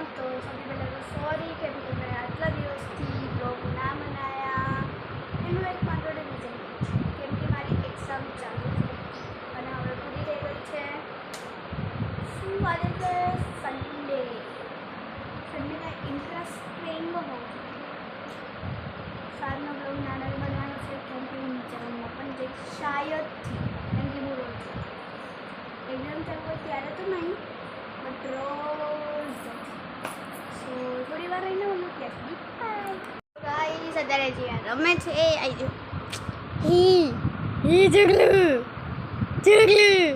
तो सबसे पहले तो सॉरी कि मैं आटला દિવસથી બ્લોગ ના બનાવ્યા એનું એક માત્ર રીઝન કેમ કે મારી એક્ઝામ ચાલુ છે અને હવે પૂરી થઈ ગઈ છે શું આજે છે સન્ડેના ઇન્ટરેસ્ટિંગ હોવું સારનો બ્લોગ નાના બનાવવાનો છે કેમ કે હું નીચામાં પણ જઈશ શાયદથી કેમ કે હું રોજ એક્ઝામ ચાલુ હોય ત્યારે તો નહીં બટ રોજ સો થોડી વાર રહીને હું ક્યાંથી ગાઈસ અત્યારે જે રમે છે એ આવી જાઓ હી જગલું જગલું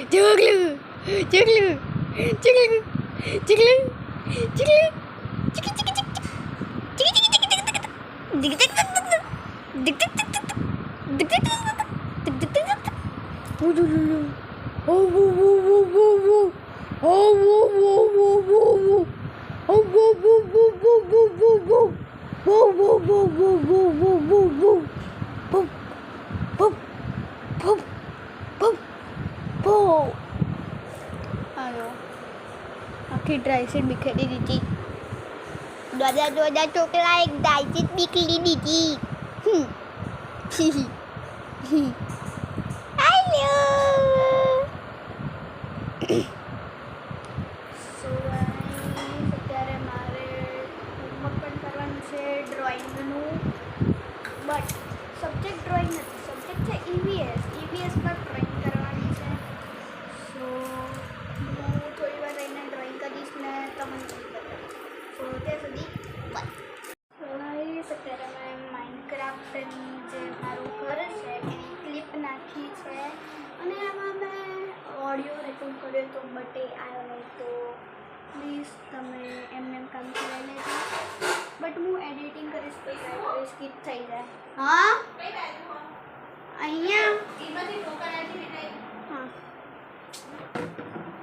જગલું જગલું જગલું જગલું જગલું આખી ડ્રાય સીટ બીખેડી દીધી દાદા ચોકલા એક ડ્રાય સીટ બીખેડી દીધી હેલો સો અત્યારે મારે હોમવર્ક પણ કરવાનું છે ડ્રોઈંગનું બટ સબ્જેક્ટ ડ્રોઈંગ નથી સબ્જેક્ટ છે ઈવીએસ પર ડ્રોઈંગ કરવાની છે સો હું થોડી વાર રહીને ડ્રોઈંગ કરીશ ને તમને સો ત્યાં સુધી અત્યારે મેં માઇનક્રાફ્ટની જે મારું ઘર છે એની ક્લિપ નાખી છે અને આમાં મેં ઓડિયો રેકોર્ડ કર્યો તો બટ એ આવ્યો નહીં તો પ્લીઝ તમે એમને કામ કરી લેજો બટ હું એડિટિંગ કરીશ તો ટ્રાય કરીશ સ્કીપ થઈ જાય હા અહીંયા હા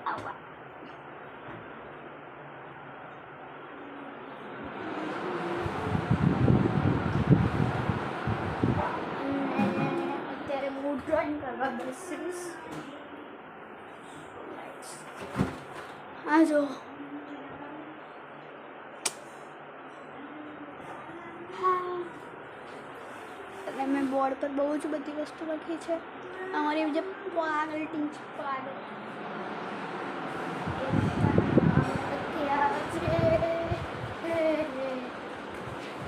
આવા અત્યારે હું ડ્રોઈંગ કરવા બેસીશ આ જો અને મેં બોર્ડ પર બહુ જ બધી વસ્તુ લખી છે અમારી જે પાગલ ટીમ છે પાગલ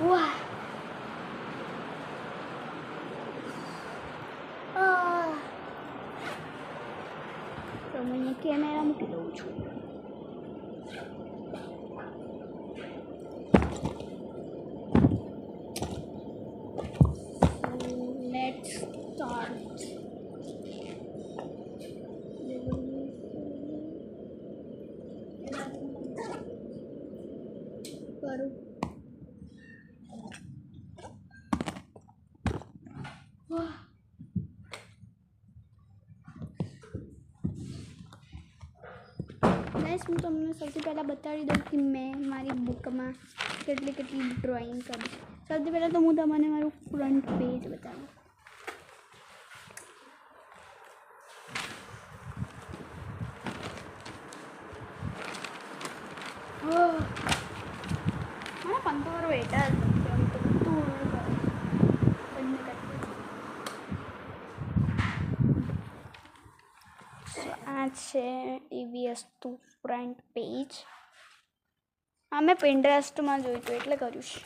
વાહ તો હું અહીંયા કેમેરા મૂકી દઉં છું let's start કરું ગાઈસ હું તમને સૌથી પહેલાં બતાવી દઉં કે મેં મારી બુકમાં કેટલી ડ્રોઈંગ કરી સૌથી પહેલાં તો હું તમને મારું ફ્રન્ટ પેજ બતાવું મને પંતો વેટર આ છે ઈવીએસ ટુ ફ્રન્ટ પેજ આ મેં પિન્ટરેસ્ટમાં જોયું હતું એટલે કર્યું છે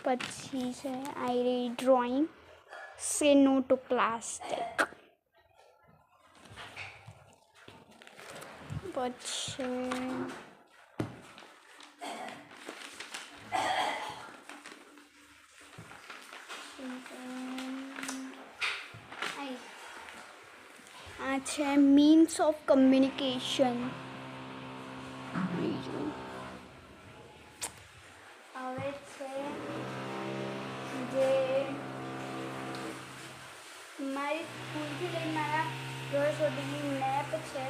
પછી છે આઈ ડ્રોઈંગ સે નો ટુ પ્લાસ્ટિક પછી આ છે મીન્સ ઓફ કમ્યુનિકેશન હવે છે જે મારી સ્કૂલથી લઈને મારા ઘર સુધીની મેપ છે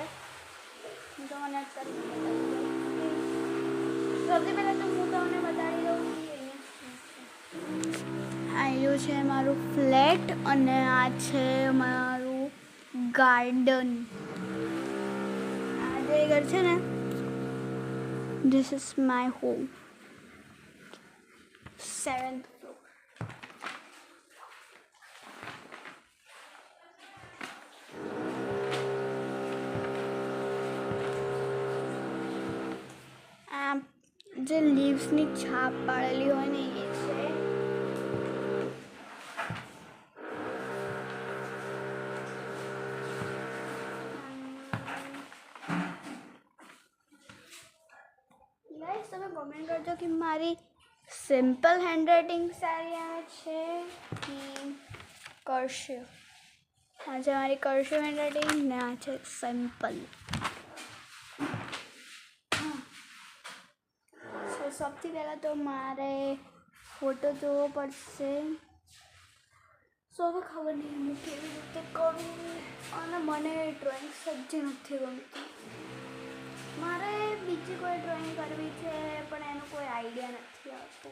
હું તમને સૌથી પહેલાં તો હું તમને બતાવી દઉં કે અહીંયા આવ્યું છે મારું ફ્લેટ અને આ છે મારું ગાર્ડન આ જે ઘર છે ને This is my home. 7th floor. જે લીવ્સની છાપ પાડેલી હોય ને એ છે. ગાઈસ તમે કોમેન્ટ કરજો કે મારી સિમ્પલ હેન્ડરાઇટિંગ સારી આવે છે કે કર્સિવ. આ છે મારી કર્સિવ હેન્ડરાઇટિંગ ને આ છે સિમ્પલ. સૌથી પહેલાં તો મારે ફોટો જોવો પડશે. હવે ખબર નહીં હું કેવી રીતે કરું, અને મને ડ્રોઈંગ સજ્જ નથી ગમતી. મારે બીજી કોઈ ડ્રોઈંગ કરવી છે પણ એનો કોઈ આઈડિયા નથી આવતો.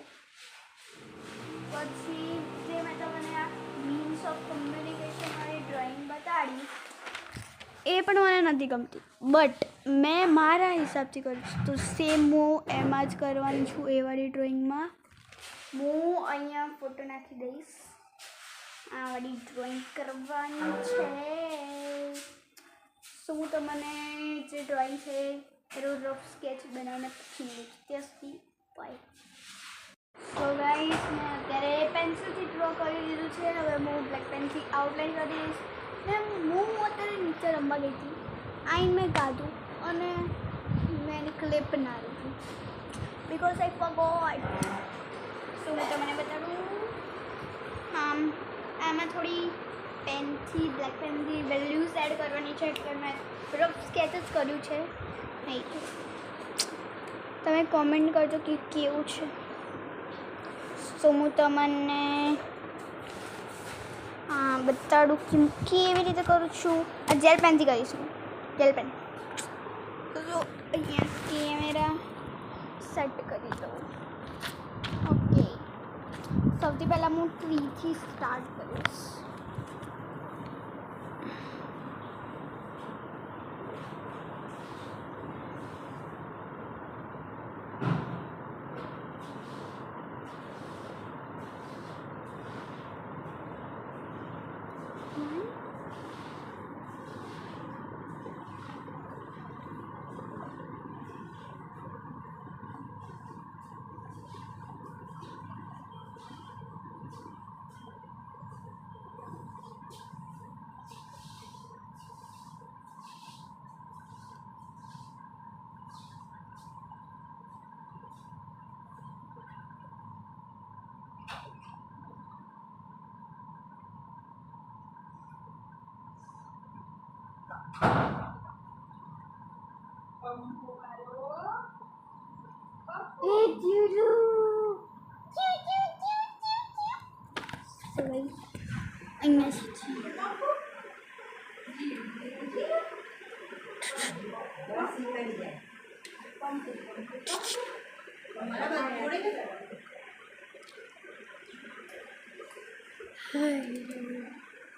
પછી જે મેં તમને આ મીન્સ ઓફ કમ્યુનિકેશનવાળી ડ્રોઈંગ બતાડી એ પણ મને નથી ગમતી. બટ મેં મારા હિસાબથી કરીશ તો સેમ હું એમાં જ કરવાની છું. એ વાળી ડ્રોઈંગમાં હું અહીંયા ફોટો નાખી દઈશ. આ વાળી ડ્રોઈંગ કરવાની છે. શું હું તમને જે ડ્રોઈંગ છે એનો રફ સ્કેચ બનાવીને પૂછી લઈશ. ત્યાં સુધી બાય. સો ગાઈસ મેં અત્યારે પેન્સિલથી ડ્રો કરી દીધું છે. હવે હું બ્લેક પેનથી આઉટલાઇન કરી દઈશ. હું અત્યારે નીચે રમવા ગઈ હતી. આઈને મેં ગાધું અને મેં એની ક્લિપ ના લીધી બિકોઝ આઈ ફોરગોટ. સો હું તમને બતાડું. આમાં થોડી પેનથી બ્લેક પેનથી વેલ્યુઝ એડ કરવાની છે એટલે મેં રફ સ્કેચ જ કર્યું છે. નહીં તમે કોમેન્ટ કરજો કે કેવું છે. સો હું તમને બતાડું કે હું કેવી રીતે કરું છું. આ જેલ પેનથી કરીશું. જેલ પેન તો અહીંયા કેમેરા સેટ કરી દઉં. ઓકે સૌથી પહેલાં હું ટ્રીથી સ્ટાર્ટ કરીશ.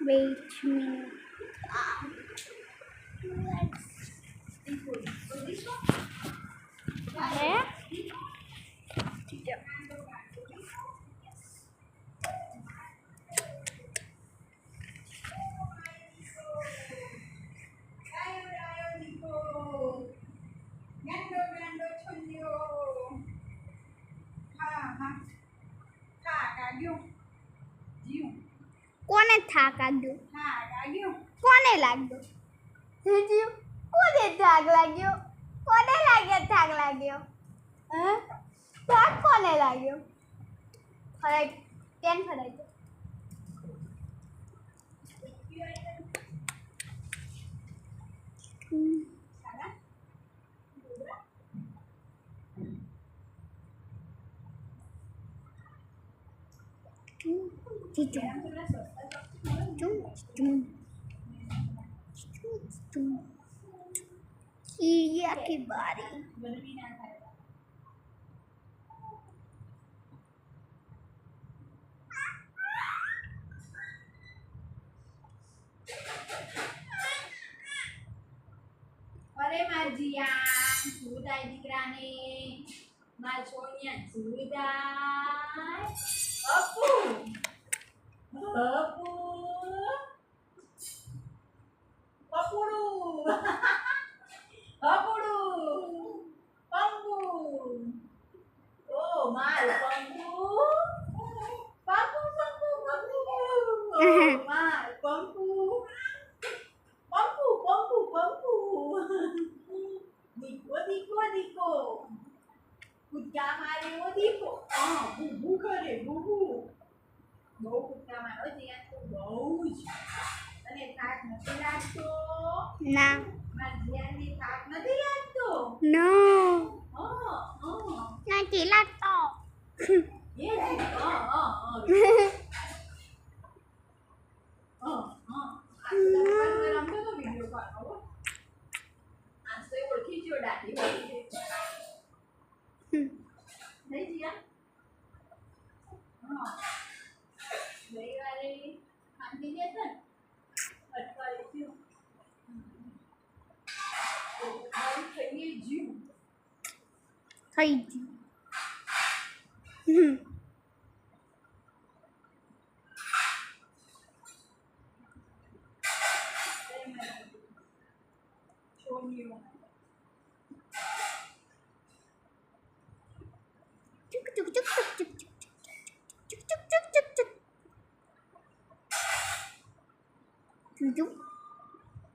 Wait a minute. કોને થાક લાગ્યો? કોને લાગ્યો? કોને થાક લાગ્યો? કોને લાગ્યો થાક લાગ્યો? થાક કોને લાગ્યો? ફરાય કેમ ફરાય છે? Iya kibari. Ore Marjia. સુધાય દીકરાને માર સોનિયા સુધાય અપુ અપુ અપુડું અપુડું પંપુ ઓ માર પંપુ પંપુ પંપુ પંપુ માર પંપુ પંપુ પંપુ પંપુ દીકો દીકો દીકો કૂદકા મારે ઓ દીકો બૂબુ કરે બૂબુ બહુ કૂદકા મારો જીયા તો બહુ જ અને થાક નથી લાગતો ના મારા જીયાને થાક નથી લાગતો નો હા નથી લાગતો એ હા રમતો તો વિડિયો પાડો આજ તો ઓળખી જો દાદી હોય નહીં જીયા રવિવારે ખાંડી ગયા હતા ને અઠવાડિયે થયું ખાઈએ જીવ થઈ ગયું છોડ્યું ચુક ચુક ચુક ચુક ચુક ચુક ચુક ચુક ચુક ચુક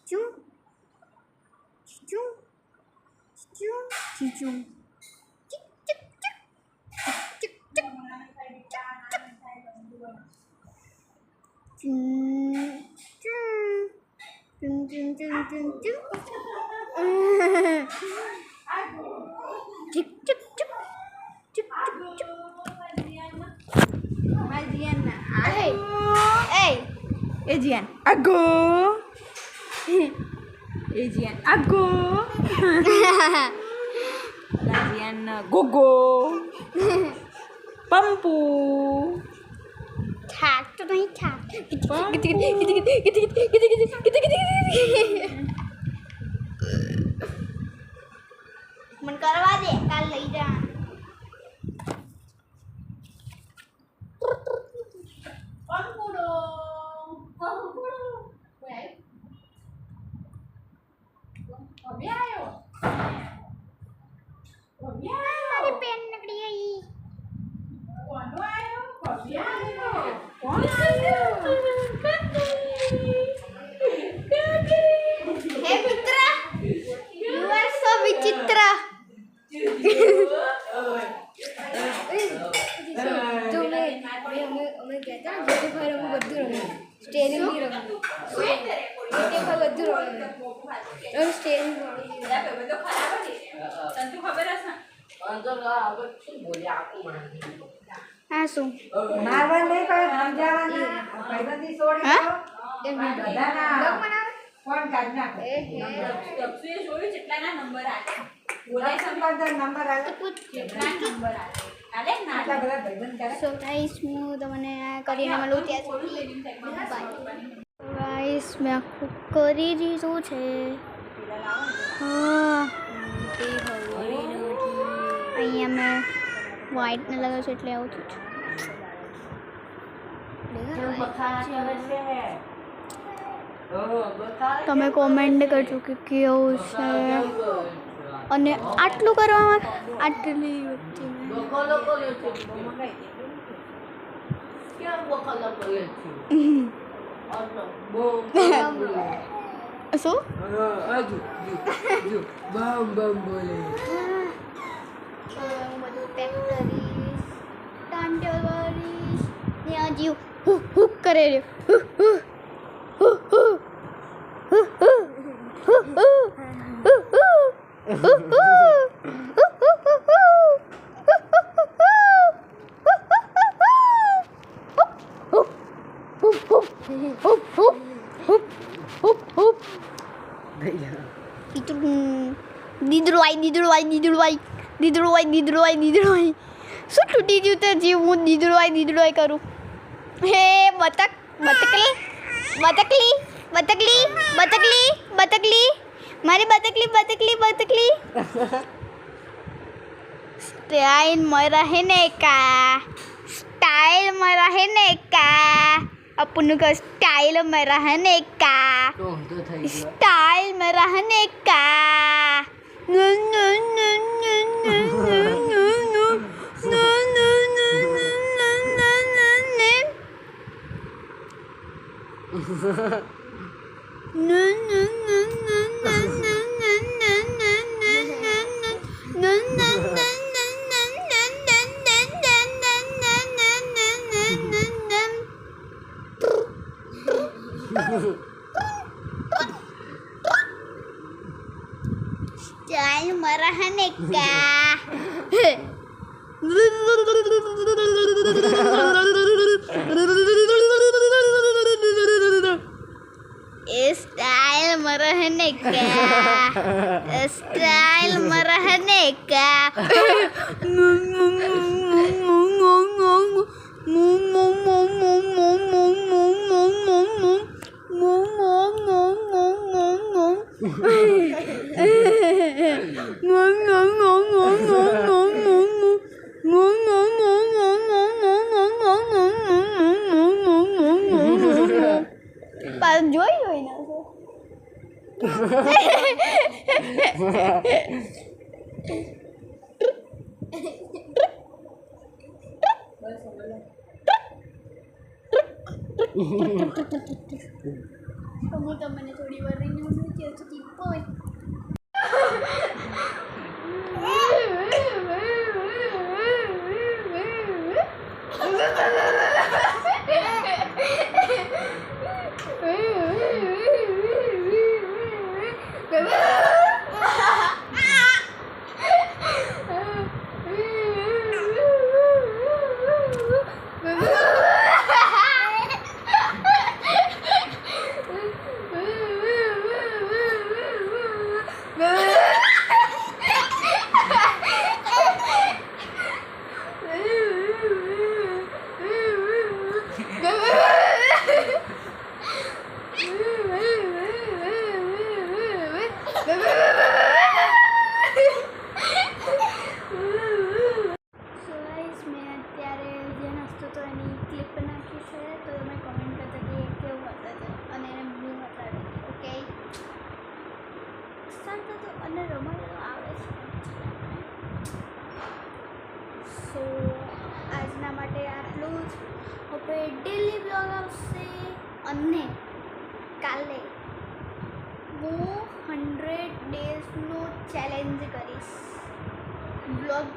ચુક ચુક ચુક ચુક ચુક Ejian, ago. Ejian, ago. Ejian, gogo. Pampu. થાક તો નહીં થાક મને કરવા દે કાલ લઈ જા Pampudo. Pampudo. Wait. Kami ayo. Kami ayo. મારી પેન નીકળી ગઈ Kono ayo. Kami ayo. Kono ayo. હે મિત્ર યુ આર સો વિચિત્ર અમે કહેતા જેટી ભાઈ રમવું બધું રમ્યું સ્ટેરિંગ બી રમ્યું જેટી ભાઈ બધું રમ્યું સ્ટેરિંગ હા શું મારવા નહીં પણ સમજાવવાના ભાઈબંધી છોડી હા? દો. બધાના ફોન કાઢી નાખો. નંબર આવે આટલા બધા ભાઈબંધ કરે. સો ગાઈસ હું તમને આ કરીને મળું ત્યાં સુધી ગાઈસ મેં આખું કરી દીધું છે હા અહીંયા મેં વ્હાઈટ ને લગાવ્યું છે એટલે આવું થયું છે તમે કોમેન્ટ કરજો કે કેવું છે અને આટલું કરવામાં આટલી વચ્ચે શું હું બધું પેક કરીશ ટાંટો કરીશ ને આ જીવ હુક હુક કરે રે દીદડું શું તૂટી ગયું તે જીવ હું દીદડું કરું હે બતકલી બતકલી મારી બતકલી स्टाइल में रहने का अपन को स्टाइल में रहने का स्टाइल में रहने का स्टाइल में रहने का स्टाइल में रहने का स्टाइल में रहने का જોઈ હોય ને હું તમને થોડી વાર રહીને હું નથી હજુ પોઈ અને રમાડવાનું આવે છે સો આજના માટે આટલું જ હવે ડેલી બ્લોગ આવશે અને કાલે હું 100 ડેઝનો ચેલેન્જ કરીશ બ્લોગ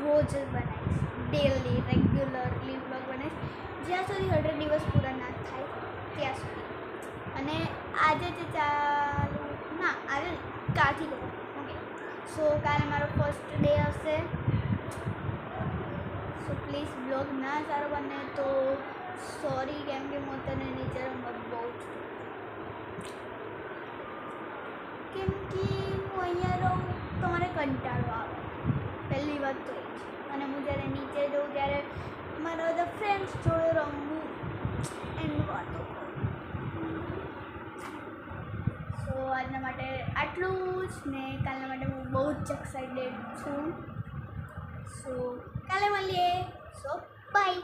રોજ બનાવીશ ડેલી રેગ્યુલરલી બ્લોગ બનાવીશ જ્યાં સુધી 100 દિવસ પૂરા ના થાય ત્યાં સુધી અને આજે જે ચાલુ ના આજે કાલથી કરું ઓકે સો કાલે મારો ફર્સ્ટ ડે હશે સો પ્લીઝ બ્લોગ ના સારો બને તો સોરી કેમ કે હું તને નીચે રમત બહુ છું કેમ કે હું અહીંયા રહું તો મને કંટાળો આવે પહેલી વાત તો એ છે અને હું જ્યારે નીચે જઉં ત્યારે મારા બધા ફ્રેન્ડ્સ જોડે રમવું એની વાતો સો આજના માટે આટલું જ ને કાલના માટે હું બહુ જ એક્સાઇટેડ છું સો કાલે મળીએ સો બાય